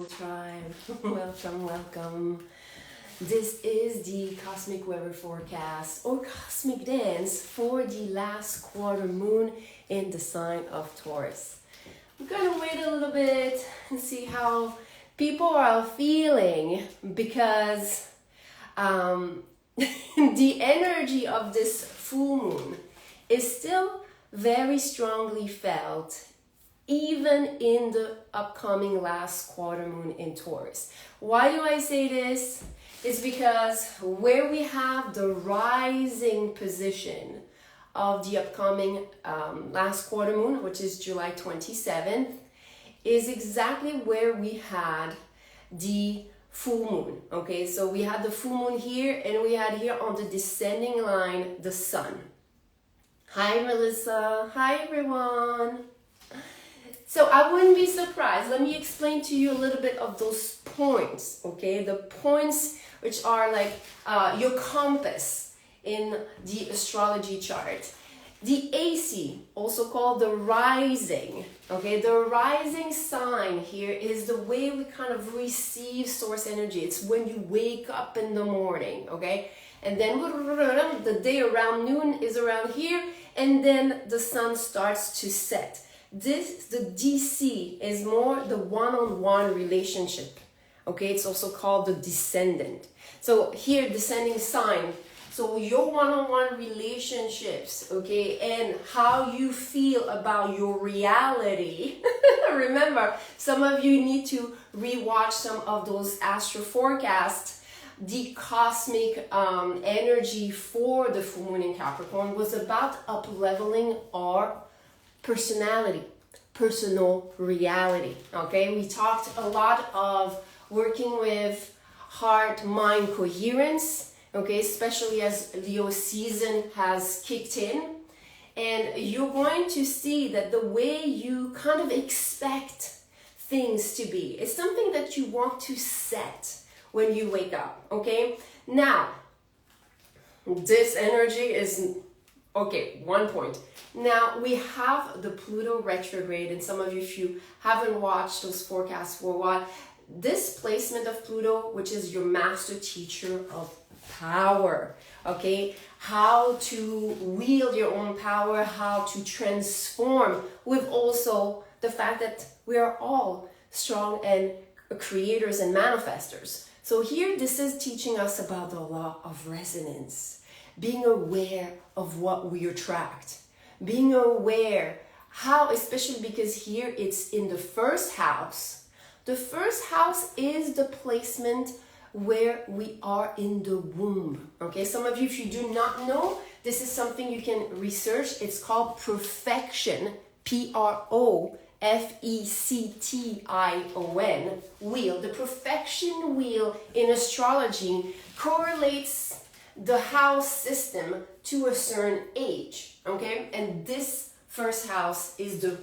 Tribe. Welcome, welcome. This is the cosmic weather forecast or cosmic dance for the last quarter moon in the sign of Taurus. I'm gonna wait a little bit and see how people are feeling because the energy of this full moon is still very strongly felt even in the upcoming last quarter moon in Taurus. Why do I say this? It's because where we have the rising position of the upcoming last quarter moon, which is July 27th, is exactly where we had the full moon. Okay, so we had the full moon here, and we had here on the descending line the sun. Hi Melissa, hi everyone. So I wouldn't be surprised. Let me explain to you a little bit of those points, okay? The points which are like your compass in the astrology chart. The AC, also called the rising, okay? The rising sign here is the way we kind of receive source energy. It's when you wake up in the morning, okay? And then the day around noon is around here, and then the sun starts to set. The DC is more the one-on-one relationship, okay? It's also called the descendant. So here, descending sign. So your one-on-one relationships, okay, and how you feel about your reality. Remember, some of you need to rewatch some of those astro forecasts. The cosmic energy for the full moon in Capricorn was about up-leveling our personality, personal reality, okay? We talked a lot of working with heart-mind coherence, okay, especially as Leo season has kicked in, and you're going to see that the way you kind of expect things to be is something that you want to set when you wake up, okay? Now, this energy is, okay, one point. Now, we have the Pluto retrograde, and some of you, if you haven't watched those forecasts for a while, this placement of Pluto, which is your master teacher of power, okay? How to wield your own power, how to transform, with also the fact that we are all strong and creators and manifestors. So here, this is teaching us about the law of resonance, being aware of what we attract, being aware how, especially because here it's in the first house. The first house is the placement where we are in the womb, okay? Some of you, if you do not know, this is something you can research. It's called profection, P-R-O-F-E-C-T-I-O-N, wheel. The profection wheel in astrology correlates the house system to a certain age, okay? And this first house is the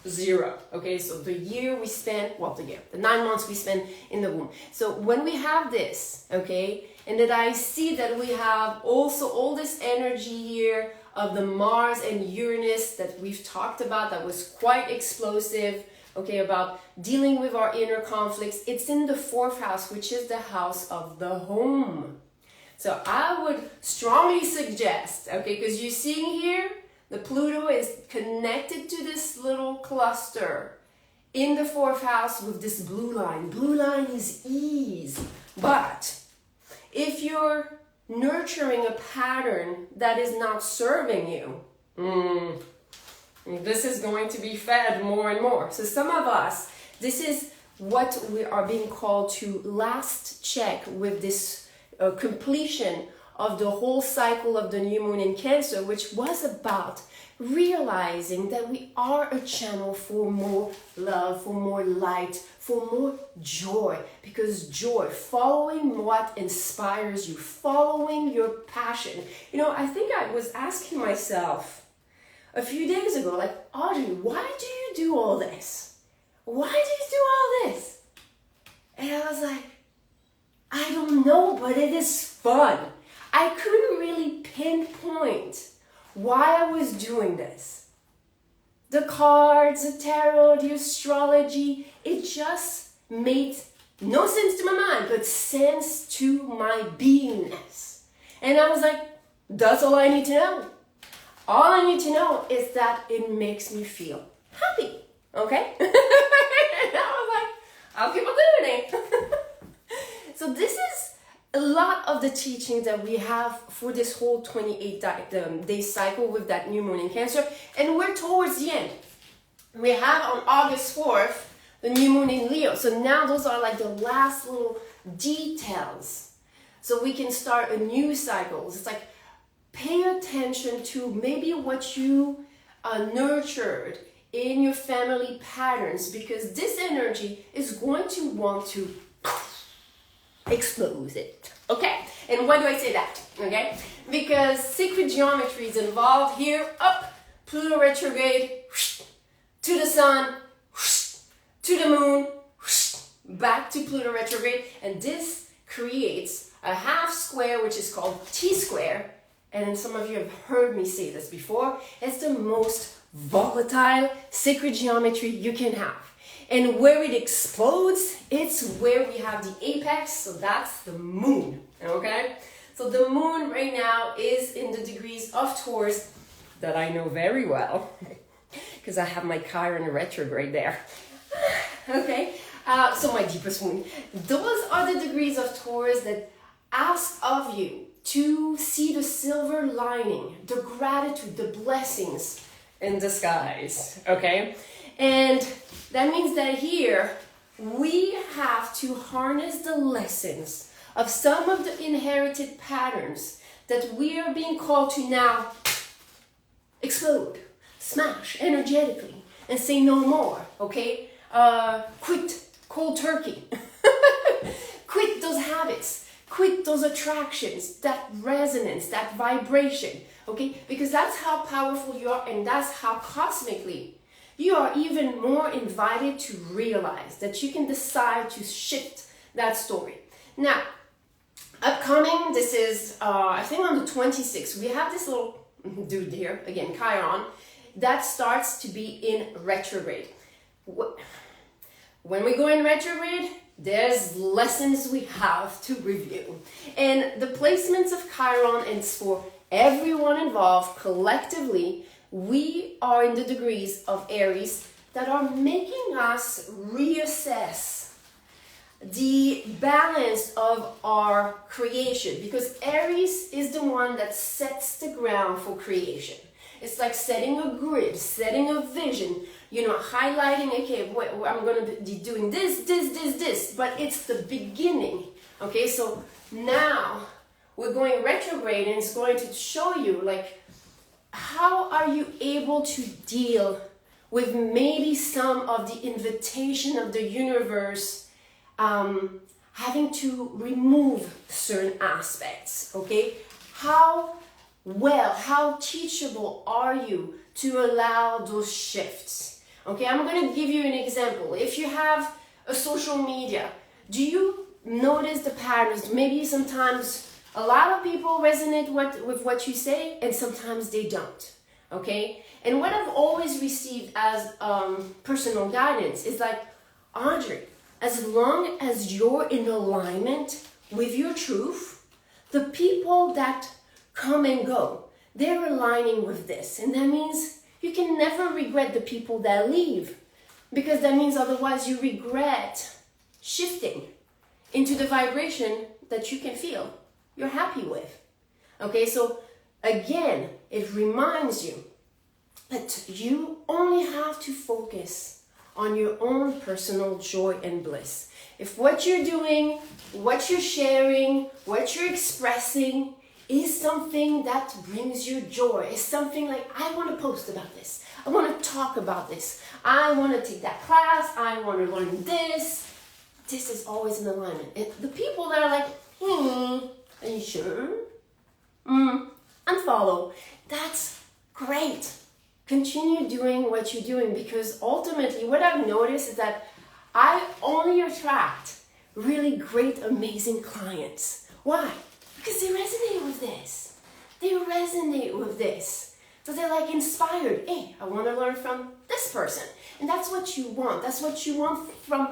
0, okay? So the year we spend, well, the 9 months we spend in the womb. So when we have this, okay, and that I see that we have also all this energy here of the Mars and Uranus that we've talked about, that was quite explosive, okay, about dealing with our inner conflicts. It's in the 4th house, which is the house of the home. So I would strongly suggest, okay, because you're seeing here, the Pluto is connected to this little cluster in the 4th house with this blue line. Blue line is ease. But if you're nurturing a pattern that is not serving you, this is going to be fed more and more. So some of us, this is what we are being called to last check with this completion of the whole cycle of the new moon in Cancer, which was about realizing that we are a channel for more love, for more light, for more joy. Because joy, following what inspires you, following your passion. You know, I think I was asking myself a few days ago, like, Audrey, why do you do all this? Why do you do all this? And I was like, I don't know, but it is fun. I couldn't really pinpoint why I was doing this. The cards, the tarot, the astrology, it just made No sense to my mind, but sense to my beingness. And I was like, that's all I need to know. All I need to know is that it makes me feel happy, okay? And I was like, I'll keep on doing it. So this is a lot of the teaching that we have for this whole 28-day cycle with that new moon in Cancer. And we're towards the end. We have on August 4th, the new moon in Leo. So now those are like the last little details. So we can start a new cycle. It's like, pay attention to maybe what you nurtured in your family patterns, because this energy is going to want to explode it, okay? And why do I say that, okay? Because sacred geometry is involved here. Up, Pluto retrograde, to the sun, to the moon, back to Pluto retrograde, and this creates a half square, which is called T-square. And some of you have heard me say this before. It's the most volatile sacred geometry you can have. And where it explodes, it's where we have the apex, so that's the moon, okay? So the moon right now is in the degrees of Taurus that I know very well, because I have my Chiron retrograde there, okay? So my deepest moon. Those are the degrees of Taurus that ask of you to see the silver lining, the gratitude, the blessings in disguise, okay? And that means that here we have to harness the lessons of some of the inherited patterns that we are being called to now explode, smash energetically, and say no more, okay? Quit cold turkey. Quit those habits. Quit those attractions, that resonance, that vibration, okay? Because that's how powerful you are, and that's how cosmically you are even more invited to realize that you can decide to shift that story. Now, upcoming, this is, I think on the 26th, we have this little dude here, again, Chiron, that starts to be in retrograde. When we go in retrograde, there's lessons we have to review. And the placements of Chiron is for everyone involved collectively. We are in the degrees of Aries that are making us reassess the balance of our creation, because Aries is the one that sets the ground for creation. It's like setting a grid, setting a vision, you know, highlighting, okay, I'm going to be doing this, but it's the beginning, okay? So now we're going retrograde, and it's going to show you, like, how are you able to deal with maybe some of the invitation of the universe having to remove certain aspects, okay? How teachable are you to allow those shifts? Okay, I'm going to give you an example. If you have a social media, do you notice the patterns? Maybe sometimes a lot of people resonate with what you say, and sometimes they don't, okay? And what I've always received as personal guidance is like, Audrey, as long as you're in alignment with your truth, the people that come and go, they're aligning with this. And that means you can never regret the people that leave, because that means otherwise you regret shifting into the vibration that you can feel you're happy with. Okay, so again, it reminds you that you only have to focus on your own personal joy and bliss. If what you're doing, what you're sharing, what you're expressing is something that brings you joy, is something like, I want to post about this, I want to talk about this, I want to take that class, I want to learn this is always in alignment. And the people that are like, are you sure? Unfollow. That's great. Continue doing what you're doing, because ultimately what I've noticed is that I only attract really great, amazing clients. Why? Because they resonate with this. They resonate with this. So they're like inspired. Hey, I want to learn from this person. And that's what you want. That's what you want from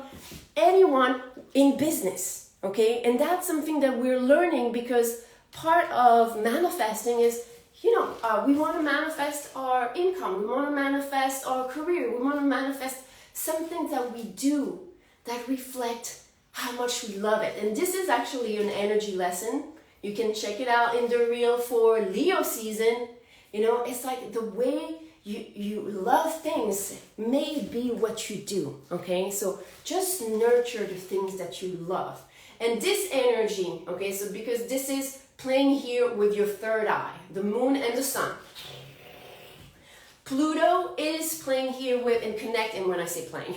anyone in business, okay? And that's something that we're learning, because part of manifesting is, we want to manifest our income. We want to manifest our career. We want to manifest something that we do that reflect how much we love it. And this is actually an energy lesson. You can check it out in the reel for Leo season. It's like the way you love things may be what you do, okay? So just nurture the things that you love. And this energy, okay, so because this is playing here with your third eye, the moon and the sun. Pluto is playing here with and connecting, when I say playing,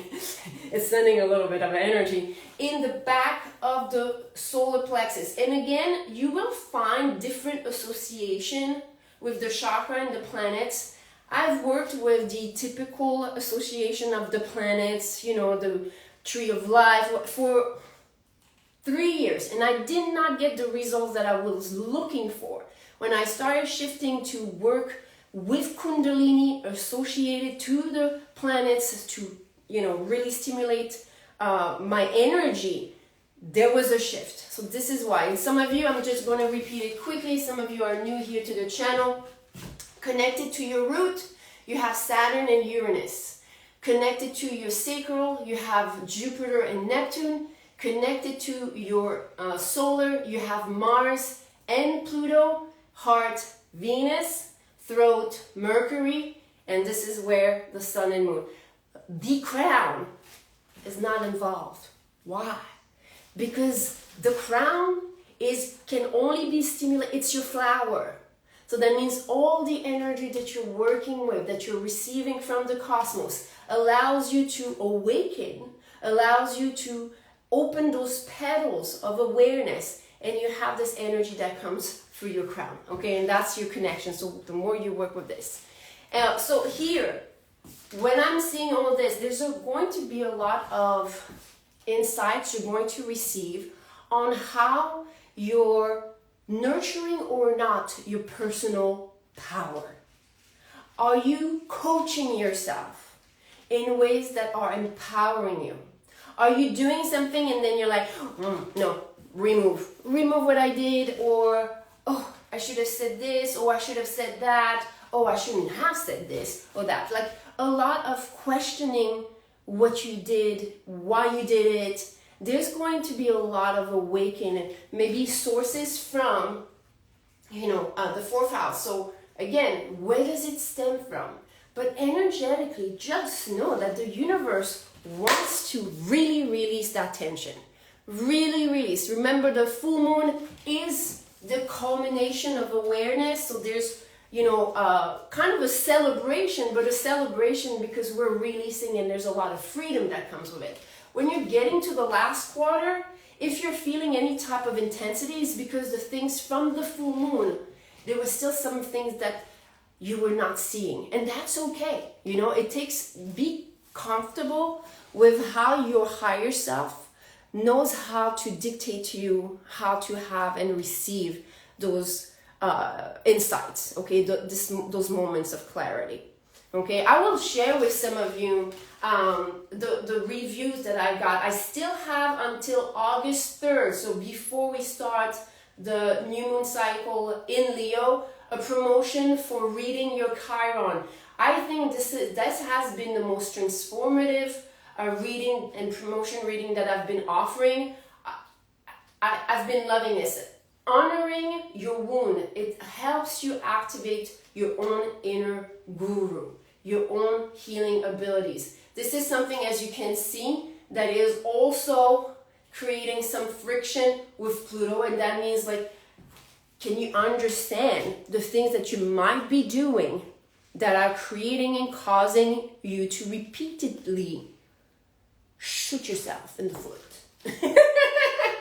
it's sending a little bit of energy in the back of the solar plexus. And again, you will find different association with the chakra and the planets. I've worked with the typical association of the planets, the tree of life, for 3 years, and I did not get the results that I was looking for. When I started shifting to work with Kundalini associated to the planets to, really stimulate my energy, there was a shift. So this is why. And some of you, I'm just going to repeat it quickly. Some of you are new here to the channel. Connected to your root, you have Saturn and Uranus. Connected to your sacral, you have Jupiter and Neptune. Connected to your solar, you have Mars and Pluto. Heart, Venus. Throat, Mercury. And this is where the sun and moon. The crown is not involved. Why? Because the crown can only be stimulated. It's your flower. So that means all the energy that you're working with, that you're receiving from the cosmos, allows you to awaken, allows you to open those petals of awareness, and you have this energy that comes through your crown, okay? And that's your connection. So the more you work with this. So here, when I'm seeing all this, there's going to be a lot of insights you're going to receive on how you're nurturing or not your personal power. Are you coaching yourself in ways that are empowering you? Are you doing something and then you're like, no, remove what I did, or, oh, I should have said this, or I should have said that, oh, I shouldn't have said this or that. Like a lot of questioning what you did, why you did it. There's going to be a lot of awakening, maybe sources from, the fourth house. So again, where does it stem from? But energetically, just know that the universe wants to really release that tension. Really release. Remember, the full moon is the culmination of awareness. So there's, kind of a celebration, but a celebration because we're releasing, and there's a lot of freedom that comes with it. When you're getting to the last quarter, if you're feeling any type of intensity, it's because the things from the full moon, there were still some things that you were not seeing. And that's okay. It takes, be comfortable with how your higher self knows how to dictate to you how to have and receive those insights, okay, those moments of clarity. Okay, I will share with some of you the reviews that I got. I still have until August 3rd, so before we start the new moon cycle in Leo, a promotion for reading your Chiron. I think this has been the most transformative reading and promotion reading that I've been offering. I've been loving this. Honoring your wound, it helps you activate your own inner guru, your own healing abilities. This is something, as you can see, that is also creating some friction with Pluto, and that means, like, can you understand the things that you might be doing that are creating and causing you to repeatedly shoot yourself in the foot?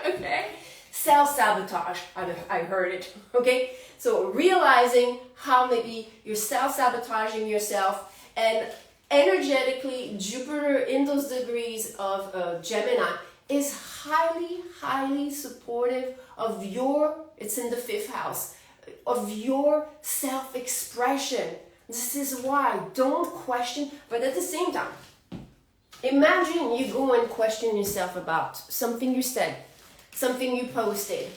Okay? Self-sabotage, I heard it, okay? So realizing how maybe you're self-sabotaging yourself, and energetically, Jupiter in those degrees of Gemini is highly, highly supportive of your, it's in the 5th house, of your self-expression, This is why, don't question, but at the same time, imagine you go and question yourself about something you said, something you posted.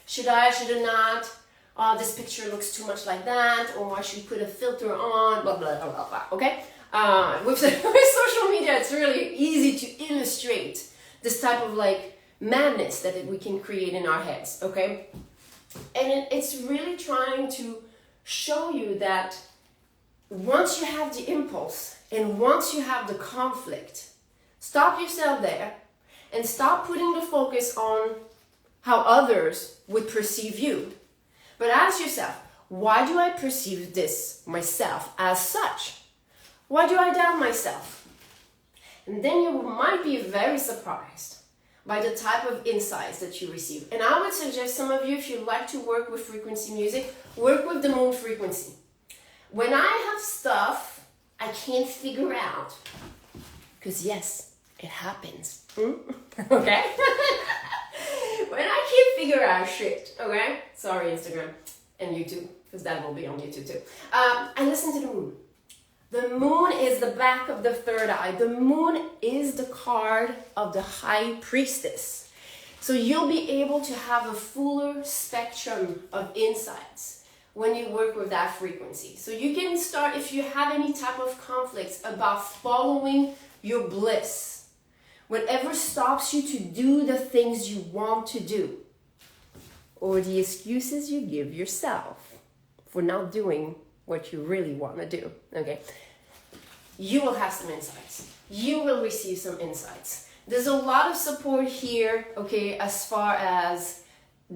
Should I, should I not? Oh, this picture looks too much like that, or I should put a filter on, blah, blah, blah, blah, blah, okay? With social media, it's really easy to illustrate this type of like madness that we can create in our heads, okay? And it's really trying to show you that once you have the impulse and once you have the conflict, stop yourself there and stop putting the focus on how others would perceive you. But ask yourself, why do I perceive this myself as such? Why do I doubt myself? And then you might be very surprised by the type of insights that you receive. And I would suggest some of you, if you like to work with frequency music, work with the moon frequency. When I have stuff I can't figure out, because yes, it happens, okay? When I can't figure out shit, okay? Sorry, Instagram and YouTube, because that will be on YouTube too. I listen to the moon. The moon is the back of the third eye. The moon is the card of the high priestess. So you'll be able to have a fuller spectrum of insights when you work with that frequency. So you can start, if you have any type of conflicts about following your bliss, whatever stops you to do the things you want to do, or the excuses you give yourself for not doing what you really want to do, okay? You will have some insights. You will receive some insights. There's a lot of support here, okay, as far as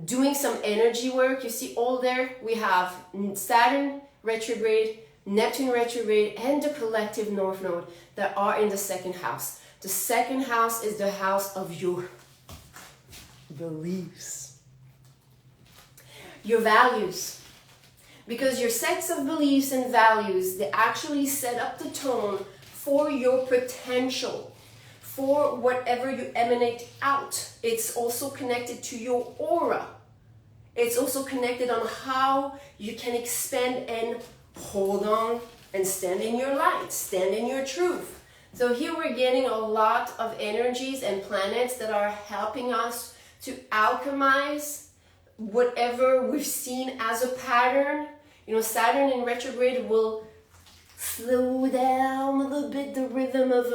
doing some energy work. You see all there, we have Saturn retrograde, Neptune retrograde, and the collective North Node that are in the second house. The second house is the house of your beliefs, your values. Because your sets of beliefs and values, they actually set up the tone for your potential, for whatever you emanate out. It's also connected to your aura. It's also connected on how you can expand and hold on and stand in your light, stand in your truth. So here we're getting a lot of energies and planets that are helping us to alchemize whatever we've seen as a pattern. You know, Saturn in retrograde will slow down a little bit the rhythm of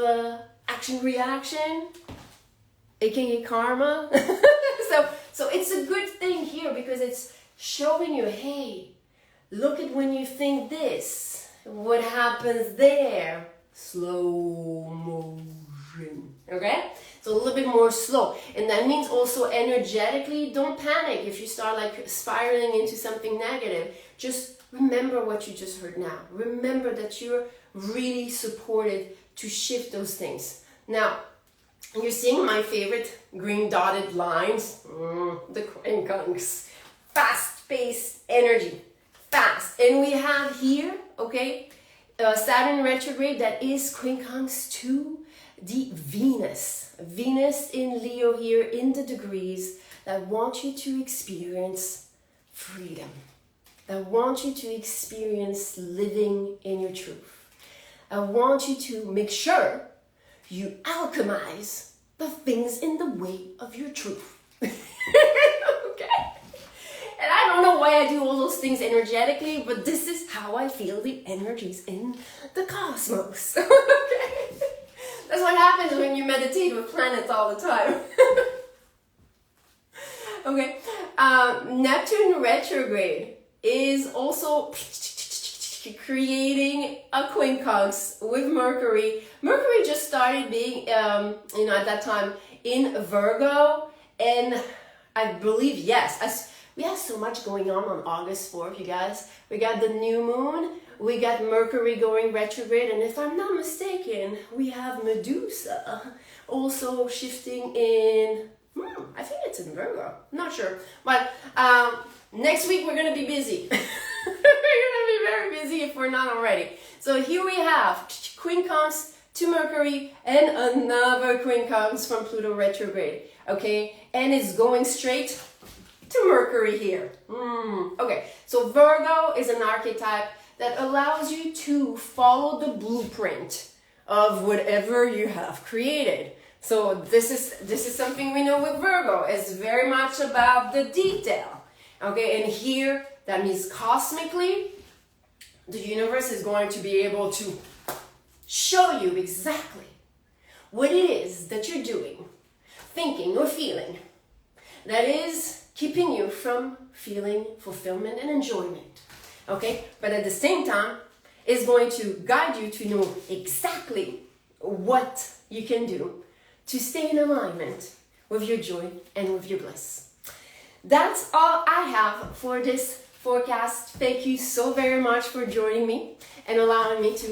action-reaction, aka karma. So it's a good thing here because it's showing you, hey, look at when you think this, what happens there, slow motion, okay? So a little bit more slow. And that means also energetically, don't panic if you start like spiraling into something negative. Just remember what you just heard now. Remember that you're really supported to shift those things. Now, you're seeing my favorite green dotted lines, the quincunx, fast-paced energy, fast. And we have here, okay, Saturn retrograde that is quincunx to the Venus. Venus in Leo here in the degrees that want you to experience freedom. I want you to experience living in your truth. I want you to make sure you alchemize the things in the way of your truth. Okay? And I don't know why I do all those things energetically, but this is how I feel the energies in the cosmos. Okay? That's what happens when you meditate with planets all the time. Okay? Neptune retrograde is also creating a quincunx with Mercury. Mercury just started being, at that time in Virgo, and I believe, yes, we have so much going on August 4th, you guys. We got the new moon, we got Mercury going retrograde, and if I'm not mistaken, we have Medusa also shifting in, I think it's in Virgo, not sure, but next week we're going to be busy. We're going to be very busy if we're not already. So here we have quincunx to Mercury and another quincunx from Pluto retrograde. Okay, and it's going straight to Mercury here. Okay, so Virgo is an archetype that allows you to follow the blueprint of whatever you have created. So this is something we know with Virgo. It's very much about the detail. Okay, and here that means cosmically, the universe is going to be able to show you exactly what it is that you're doing, thinking or feeling that is keeping you from feeling fulfillment and enjoyment. Okay, but at the same time, it's going to guide you to know exactly what you can do to stay in alignment with your joy and with your bliss. That's all I have for this forecast. Thank you so very much for joining me and allowing me to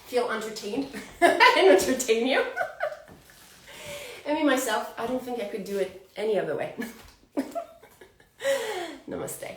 feel entertained and entertain you. I mean, myself, I don't think I could do it any other way. Namaste.